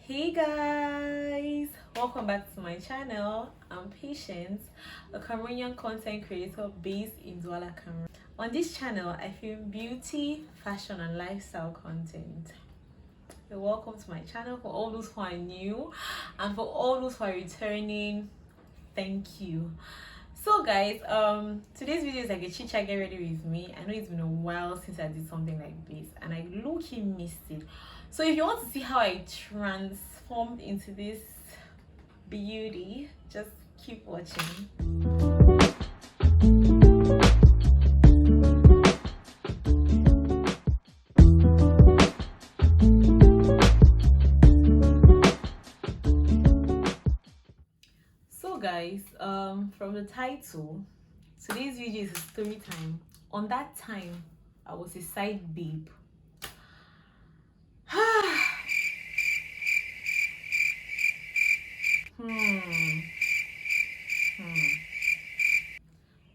Hey guys, welcome back to my channel. I'm Patience, a Cameroonian content creator based in Douala, Cameroon. On this channel, I film beauty, fashion and lifestyle content. So welcome to my channel. For all those who are new and for all those who are returning, thank you. So guys, today's video is like a chit chat, get ready with me. I know it's been a while since I did something like this and I low-key missed it. So if you want to see how I transformed into this beauty, just keep watching. So guys, from the title, today's video is a story time. On that time, I was a side babe.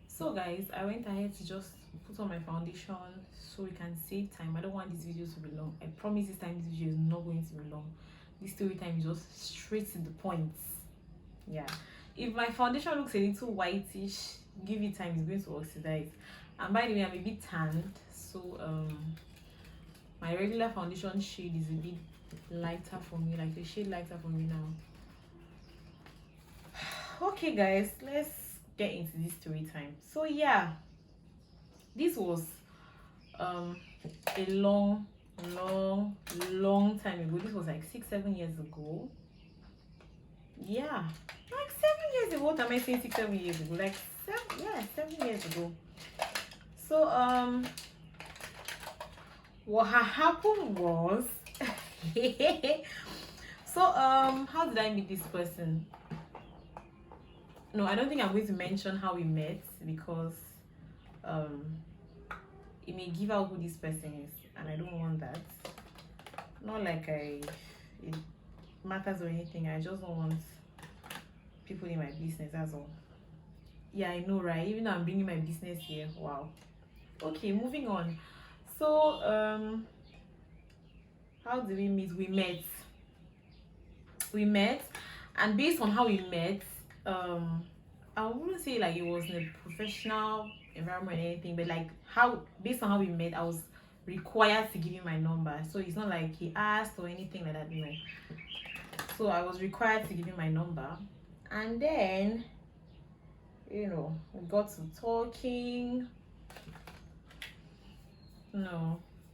So guys, I went ahead to just put on my foundation so we can save time. I don't want these videos to be long. I promise this time this video is not going to be long. This story time is just straight to the point. Yeah, if my foundation looks a little whitish, give it time, it's going to oxidize. And by the way, I'm a bit tanned, so my regular foundation shade is a bit lighter for me, like a shade lighter for me now. Okay guys, let's get into this story time. So yeah, this was a long time ago. This was like 6-7 years ago. Yeah, like 7 years ago. What am I saying? 6-7 years ago, like 7 years ago. So what happened was so how did I meet this person? No, I don't think I'm going to mention how we met because it may give out who this person is and I don't want that. Not like it matters or anything. I just don't want people in my business, that's all. Yeah, I know, right? Even though I'm bringing my business here. Wow. Okay, moving on. So how did we meet? We met and based on how we met, I wouldn't say like it was in a professional environment or anything, but like based on how we met, I was required to give him my number. So it's not like he asked or anything like that, you know. So I was required to give him my number, and then, you know, we got to talking.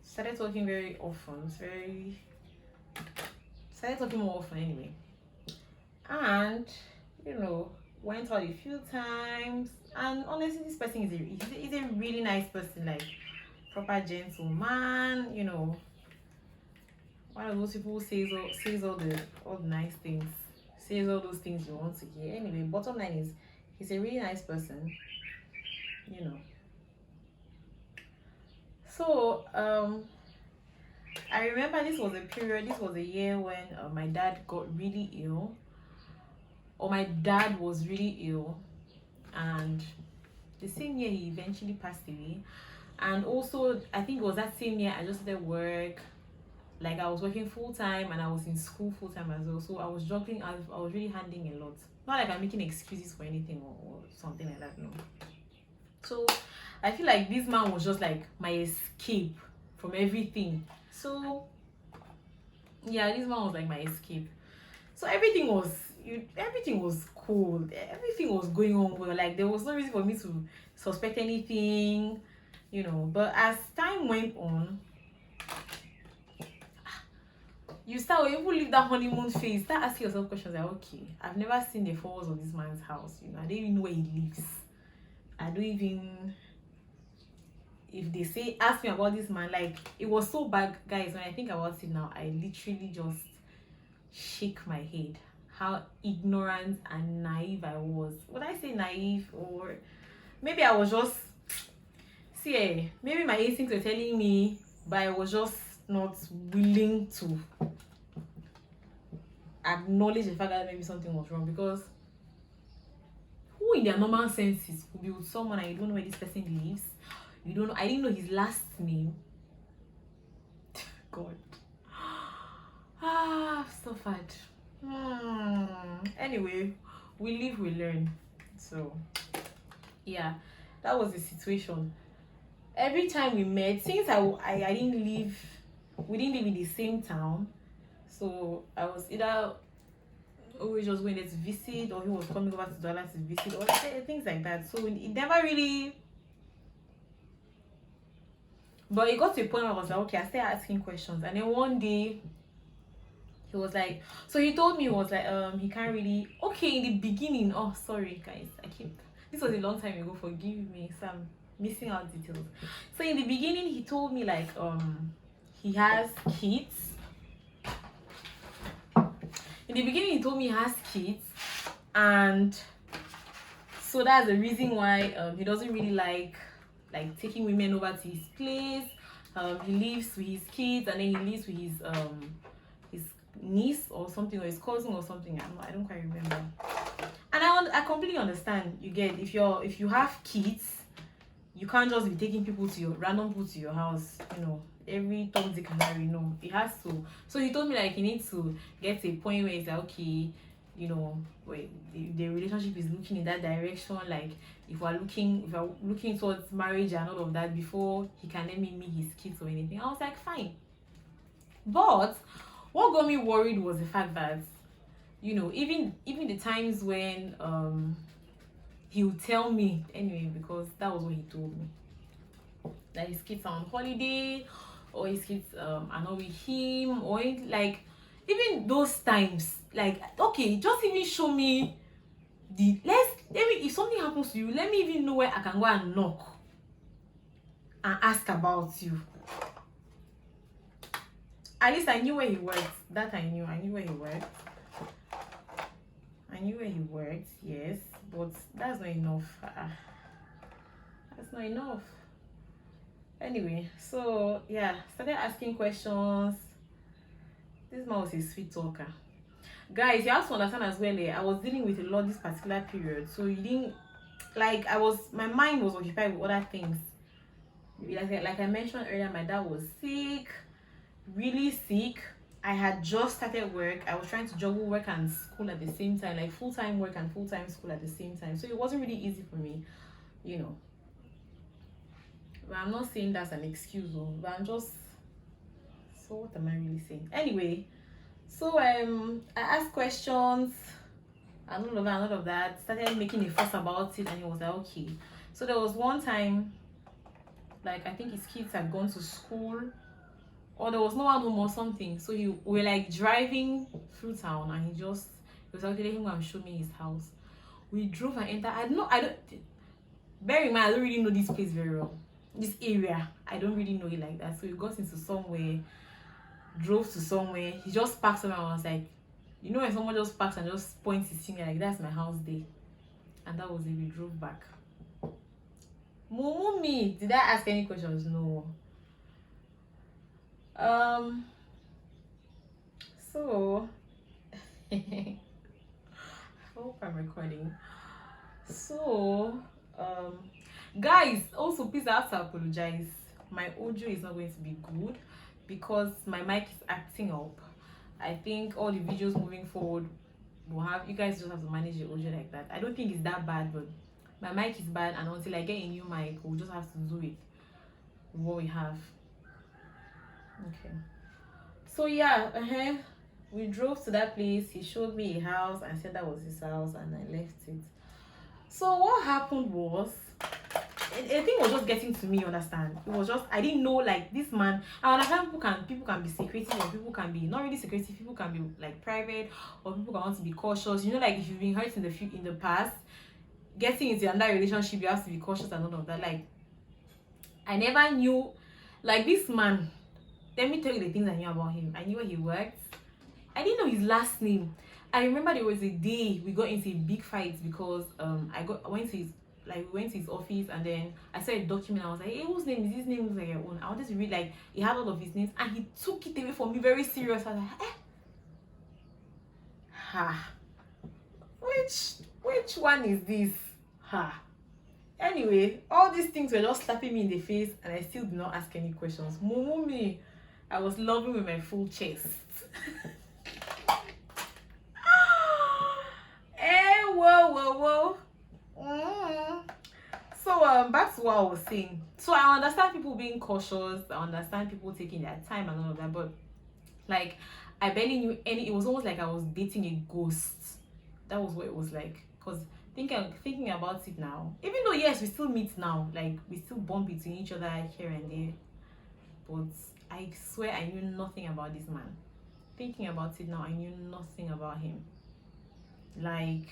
Started talking very often. Started talking more often anyway, and you know, went out a few times. And honestly, this person is a really nice person, like proper gentleman, you know, one of those people who says all the nice things, says all those things you want to hear. Anyway, bottom line is he's a really nice person, you know. So I remember this was a year when my dad got really ill, or my dad was really ill, and the same year he eventually passed away. And also I think it was that same year I just started work. Like I was working full-time and I was in school full-time as well, so I was juggling. I was really handling a lot. Not like I'm making excuses for anything or something like that, no. So I feel like this man was just like my escape from everything. So yeah, this man was like my escape. So everything was cool, everything was going on well. Like there was no reason for me to suspect anything, you know. But as time went on, you even leave that honeymoon phase, start asking yourself questions like, okay, I've never seen the four walls of this man's house, you know. I don't even know where he lives. I don't even, if they say ask me about this man, like it was so bad, guys. When I think about it now, I literally just shake my head how ignorant and naive I was. Would I say naive, or maybe I was just, maybe my instincts were telling me, but I was just not willing to acknowledge the fact that maybe something was wrong. Because who in their normal senses would be with someone and you don't know where this person lives? You don't know. I didn't know his last name. God. I've suffered. Anyway, we live, we learn. So yeah, that was the situation. Every time we met, since I didn't live, we didn't live in the same town, so I was either always just going there to visit, or he was coming over to Dallas to visit, or things like that. So it never really. But it got to a point where I was like, okay, I started asking questions, and then one day he was like, so he told me, he was like, he can't really. Okay, in the beginning. Oh, sorry guys, this was a long time ago. Forgive me, so I'm missing out details. So in the beginning, he told me like, he has kids. In the beginning, he told me he has kids, and so that's the reason why he doesn't really like taking women over to his place. He lives with his kids, and then he lives with his niece or something, or his cousin or something. I don't quite remember. And I completely understand. You get, if you have kids, you can't just be taking random people to your house. You know, every Tom, Dick, and Harry. No, it has to. So he told me like he needs to get to a point where he's like, okay, you know, wait, the relationship is looking in that direction. Like if we're looking towards marriage and all of that before he can let me meet his kids or anything. I was like, fine. But what got me worried was the fact that, you know, even the times when he would tell me anyway, because that was what he told me, that his kids are on holiday, or his kids are not with him, or like even those times, like, okay, just even show me if something happens to you, let me even know where I can go and knock and ask about you. At least I knew where he worked. That I knew where he worked. I knew where he worked, yes, but that's not enough. That's not enough. Anyway, so yeah, started asking questions. This man was a sweet talker. Guys, you have to understand as well, I was dealing with a lot this particular period, so you didn't like, my mind was occupied with other things. Like I mentioned earlier, my dad was sick, really sick. I had just started work. I was trying to juggle work and school at the same time, like full-time work and full-time school at the same time, so it wasn't really easy for me, you know. But I'm not saying that's an excuse, though, but I'm just, so what am I really saying? Anyway, so I asked questions and all of that, started making a fuss about it, and he was like, okay. So there was one time, like, I think his kids had gone to school, or there was no one home or something, so we were like driving through town, and he was like, okay, let him go and show me his house. We drove and entered. I don't bear in mind, I don't really know this place very well, this area. I don't really know it like that. So we got into somewhere, drove to somewhere. He just parked somewhere, and I was like, you know when someone just parks and just points his finger like, that's my house there. And that was it. We drove back. Me, did I ask any questions? No. So I hope I'm recording. So guys, also please, I have to apologize. My audio is not going to be good because my mic is acting up. I think all the videos moving forward will have, you guys just have to manage the audio like that. I don't think it's that bad, but my mic is bad, and until I get a new mic, we'll just have to do it with what we have. Okay, so yeah, we drove to that place. He showed me a house and said that was his house, and I left it. So what happened was, the thing was just getting to me, understand? It was just, I didn't know, like, this man, I understand people can be secretive, or people can be not really secretive, people can be like private, or people can want to be cautious, you know, like if you've been hurt in the past, getting into another relationship, you have to be cautious and all of that. Like, I never knew, like, this man, let me tell you the things I knew about him. I knew where he worked. I didn't know his last name. I remember there was a day we got into a big fight because we went to his office, and then I saw a document. I was like, hey, whose name is this? Name looks like your own. I wanted to read, like, he had all of his names, and he took it away from me very serious. I was like, which one is this? Anyway, all these things were just slapping me in the face, and I still did not ask any questions. Me, I was loving with my full chest. what I was saying. So I understand people being cautious, I understand people taking their time and all of that, but like I barely knew any. It was almost like I was dating a ghost. That was what it was like. Cause thinking about it now, even though yes, we still meet now, like we still bump into each other here and there, but I swear I knew nothing about this man. Thinking about it now, I knew nothing about him. Like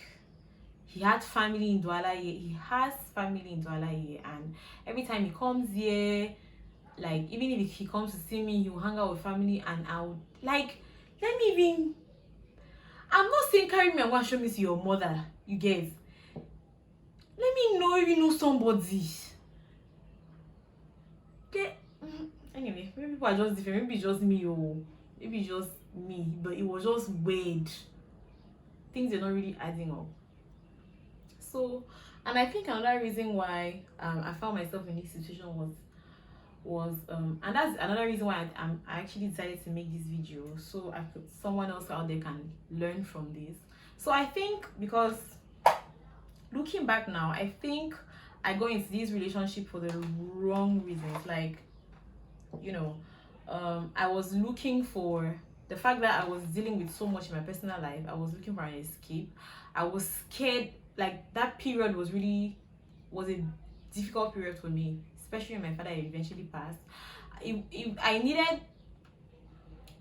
he had family in Douala here. He has family in Douala here, and every time he comes here, like even if he comes to see me, he will hang out with family, and I would like let me even. I'm not saying carry me and go and show me to your mother, you guys. Let me know if you know somebody. Okay. Anyway, maybe people are just different. Maybe it's just me, or maybe it's just me. But it was just weird. Things are not really adding up. So, and I think another reason why I found myself in this situation was and that's another reason why I actually decided to make this video, so someone else out there can learn from this. So I think, because looking back now, I think I got into this relationship for the wrong reasons. Like, you know, I was looking for the fact that I was dealing with so much in my personal life. I was looking for an escape. I was scared. Like that period was a difficult period for me, especially when my father eventually passed.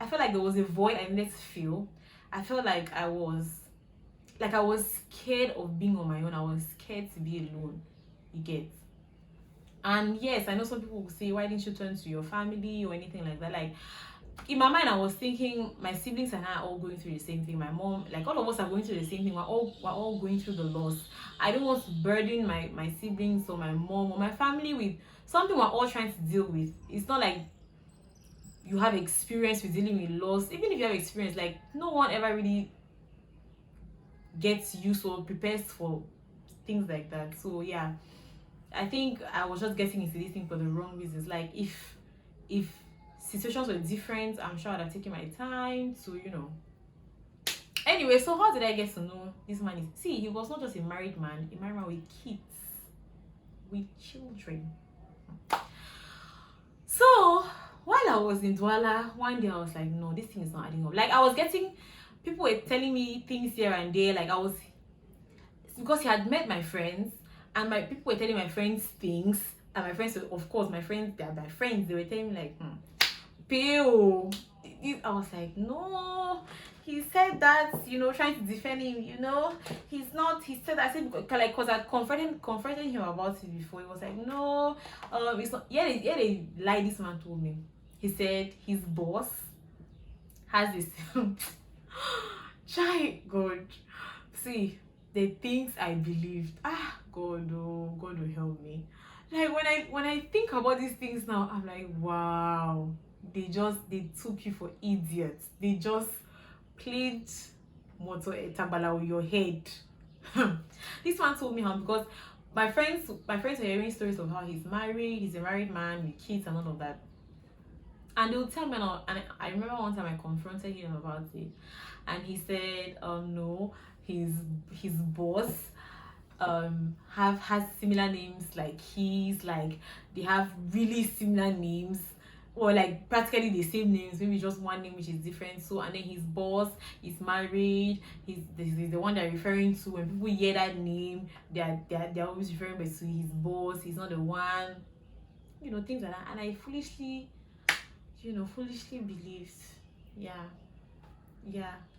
I felt like there was a void I needed to fill. I felt like I was scared of being on my own. I was scared to be alone. You get? And yes, I know some people will say, why didn't you turn to your family or anything like that? Like, in my mind, I was thinking my siblings and I are all going through the same thing. My mom, like all of us are going through the same thing. We're all going through the loss. I don't want to burden my siblings or my mom or my family with something we're all trying to deal with. It's not like you have experience with dealing with loss. Even if you have experience, like no one ever really gets used or prepares for things like that. So yeah, I think I was just getting into this thing for the wrong reasons. Like if situations were different, I'm sure I'd have taken my time to, you know. Anyway, so how did I get to know this man? See, he was not just a married man with kids, with children. So while I was in Douala, one day I was like, no, this thing is not adding up. Like I was getting, people were telling me things here and there. Like because he had met my friends, and my people were telling my friends things, and my friends, of course, my friends, they're my friends. They were telling me like, Peo. I was like, no, he said that, you know, trying to defend him, you know, he's not. He said, I said, like, because I'd confronted him about it before. He was like, no, it's not. Yeah, they lie. This man told me. He said his boss has this. Try God. See, the things I believed. God, oh, God will help me. Like when I think about these things now, I'm like, wow. They took you for idiots. They just played moto tabala with your head. This one told me how, because my friends were hearing stories of how he's married, he's a married man with kids and all of that. And they would tell me, and I remember one time I confronted him about it, and he said, no, his boss has similar names like his, like they have really similar names, or like practically the same names, maybe just one name which is different. So, and then his boss is married. He's the one they're referring to. When people hear that name, they're always referring back to his boss. He's not the one, you know, things like that. And I foolishly believed. Yeah,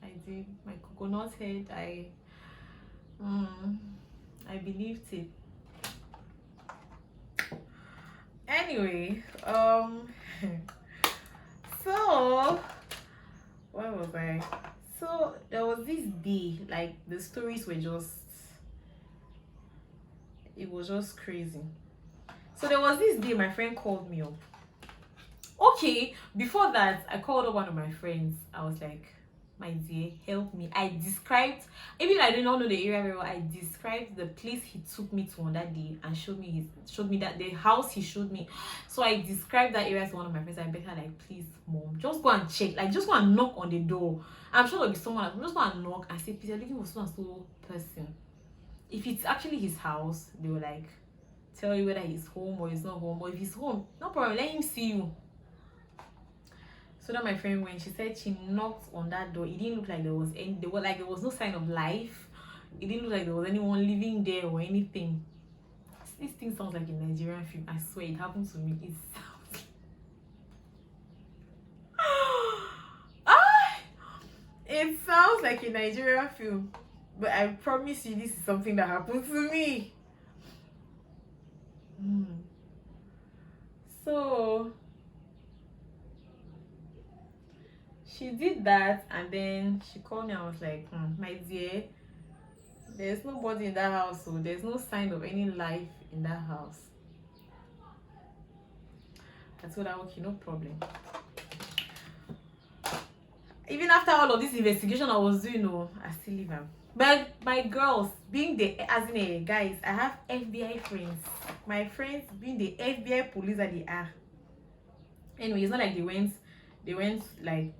I did. My coconut head, I believed it. Anyway, so where was I? So there was this day, like the stories were it was just crazy. So there was this day my friend called me up. Okay, before that, I called up one of my friends. I was like, my dear, help me. I described, even I did not know the area very well, I described the place he took me to on that day and showed me that the house he showed me. So I described that area to one of my friends. I begged her, like, please, mom, just go and check. Like, just go and knock on the door. I'm sure there'll be someone else. Just go and knock and say, please, I'm looking for so and so person. If it's actually his house, they were like, tell you whether he's home or he's not home. But if he's home, no problem, let him see you. So that my friend, when she said she knocked on that door, it didn't look like there was no sign of life. It didn't look like there was anyone living there or anything. This thing sounds like a Nigerian film. I swear it happened to me. It sounds it sounds like a Nigerian film. But I promise you this is something that happened to me. So she did that, and then she called me and was like, my dear, there's nobody in that house, so there's no sign of any life in that house. I told her, okay, no problem. Even after all of this investigation I was doing, I still leave her. But my girls, being the, as in a guys, I have FBI friends. My friends being the FBI police that they are. Anyway, it's not like they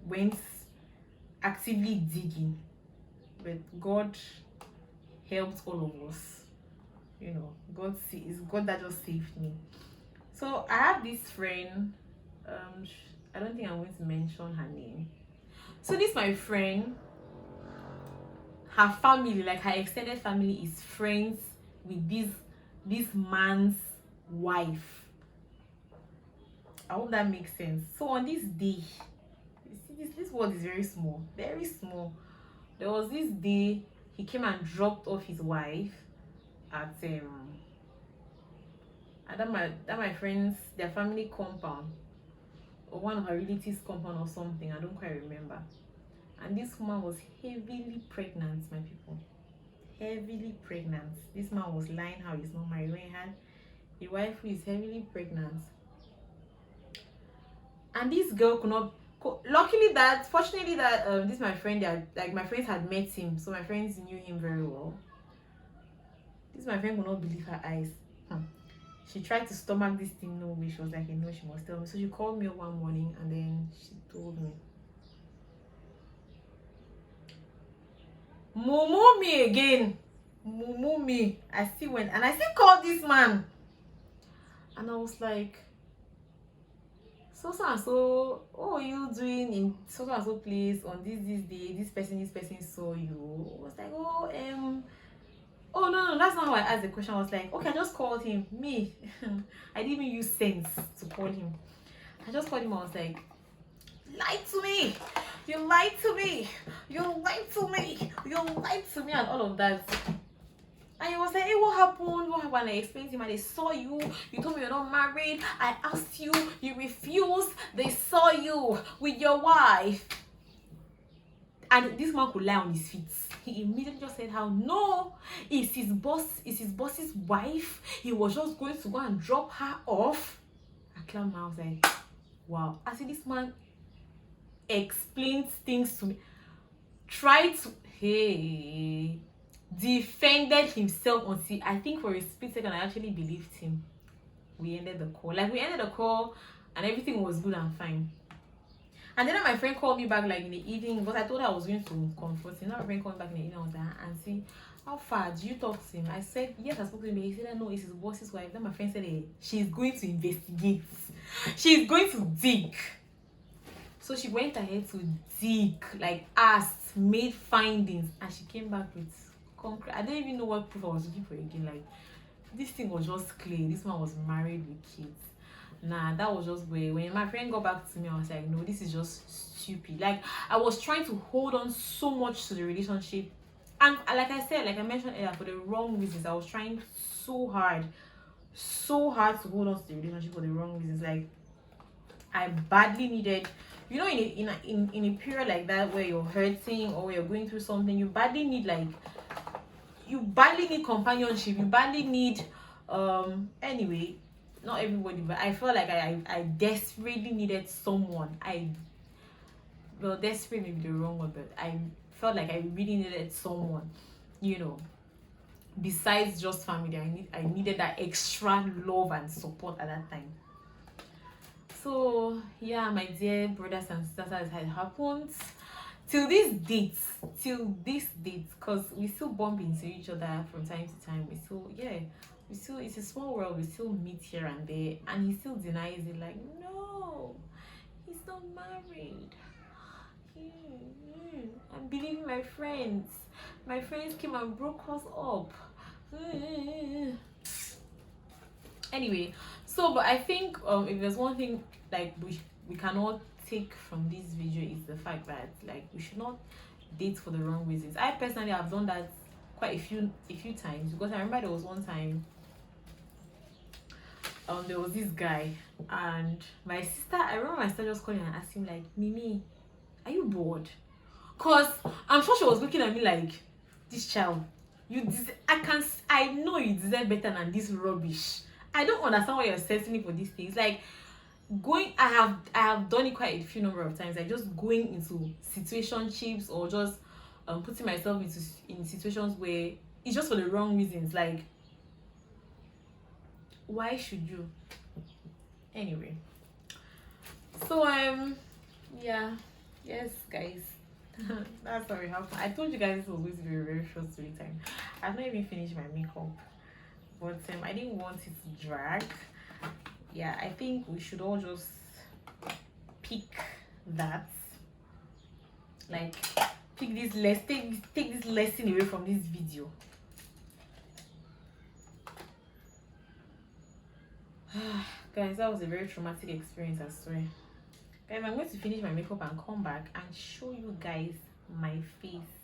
went actively digging. But God helped all of us. You know, it's God that just saved me. So I have this friend. I don't think I'm going to mention her name. So this my friend. Her family, like her extended family, is friends with this man's wife. I hope that makes sense. So on this day, you see this world is very small, very small. There was this day he came and dropped off his wife at my friends, their family compound, or one of her relatives' compound or something. I don't quite remember. And this woman was heavily pregnant, my people. Heavily pregnant. This man was lying how he's not married when he had a wife who is heavily pregnant. And this girl could not. Fortunately, this my friend, my friends had met him, so my friends knew him very well. This my friend could not believe her eyes. She tried to stomach this thing, no way. She was like, no, she must tell me. So she called me up one morning and then she told me. Mumu me again. Mumu me. I still went and I still called this man. And I was like, so and so, what are you doing in so and so place on this day? This person saw you. I was like, oh no, that's not how I asked the question. I was like, okay, I just called him. Me. I didn't even use sense to call him. I just called him. I was like, lie to me. You lied to me. You lied to me. You lied to me, and all of that. And he was like, hey, what happened? What happened? I explained to him, and they saw you. You told me you're not married. I asked you. You refused. They saw you with your wife. And this man could lie on his feet. He immediately just said how, no, it's his boss's wife. He was just going to go and drop her off. I was like, wow. I see this man explained things to me, tried to defended himself until I think for a split second I actually believed him. We ended the call. And everything was good and fine. And then my friend called me back in the evening, because I told her I was going to confront him. Now my friend called me back in the evening. I was like, and see, how far do you talk to him? I said, yes, I spoke to him. But he said, no, it's his boss's wife. Then my friend said, hey, she's going to investigate. She's going to dig. So she went ahead to dig, asked, made findings, and she came back with concrete. I don't even know what proof I was looking for again. This thing was just clear. This man was married with kids. Nah, that was just way. When my friend got back to me, I was like, no, this is just stupid. I was trying to hold on so much to the relationship. And like I mentioned earlier, for the wrong reasons. I was trying so hard to hold on to the relationship for the wrong reasons. I badly needed, in a period like that where you're hurting or you're going through something, you badly need companionship. You badly need anyway, not everybody, but I felt like I desperately needed someone. Desperate may be the wrong word, but I felt like I really needed someone, besides just family. I needed that extra love and support at that time. So yeah, my dear brothers and sisters, as it happened till this date, because we still bump into each other from time to time. it's a small world, we still meet here and there, and he still denies it, like, no, he's not married. I'm believing my friends. My friends came and broke us up. Anyway, so but I think if there's one thing like we cannot take from this video is the fact that like we should not date for the wrong reasons. I personally have done that quite a few times, because I remember there was one time there was this guy, and I remember my sister just calling and asking like, Mimi, are you bored? Cause I'm sure she was looking at me like, this child, I know you deserve better than this rubbish. I don't understand why you're settling for these things. Like I have done it quite a few number of times, like just going into situationships or just putting myself in situations where it's just for the wrong reasons. Like, why should you? Anyway, so yeah, yes guys, that's how it happened. I told you guys this was going to be a very short story time. I've not even finished my makeup, but I didn't want it to drag. Yeah, I think we should all just pick that, like pick this take this lesson away from this video. Guys, that was a very traumatic experience, I swear. Guys, I'm going to finish my makeup and come back and show you guys my face.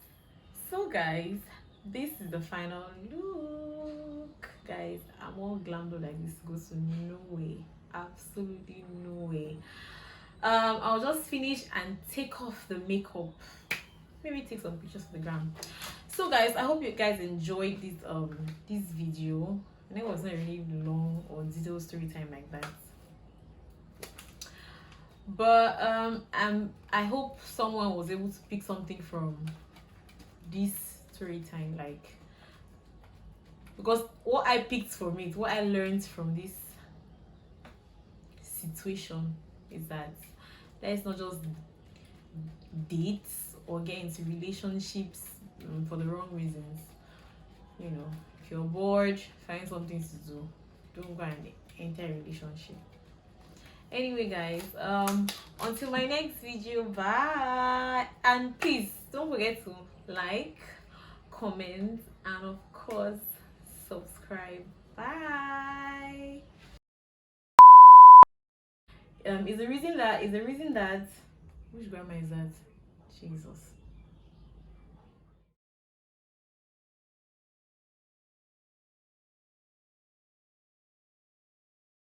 So guys, this is the final look. Guys, I'm all glammed up like this goes to no way, absolutely no way. I'll just finish and take off the makeup, maybe take some pictures for the gram. So guys, I hope you guys enjoyed this video. And it was not really long or detailed story time like that, but I hope someone was able to pick something from this story time, like, because what I picked from it, what I learned from this situation is that let's not just date or get into relationships for the wrong reasons. You know, if you're bored, find something to do. Don't go and enter a relationship. Anyway guys, until my next video, bye. And please don't forget to like, comment, and of course subscribe. Bye. Is the reason that which grandma is that? Jesus.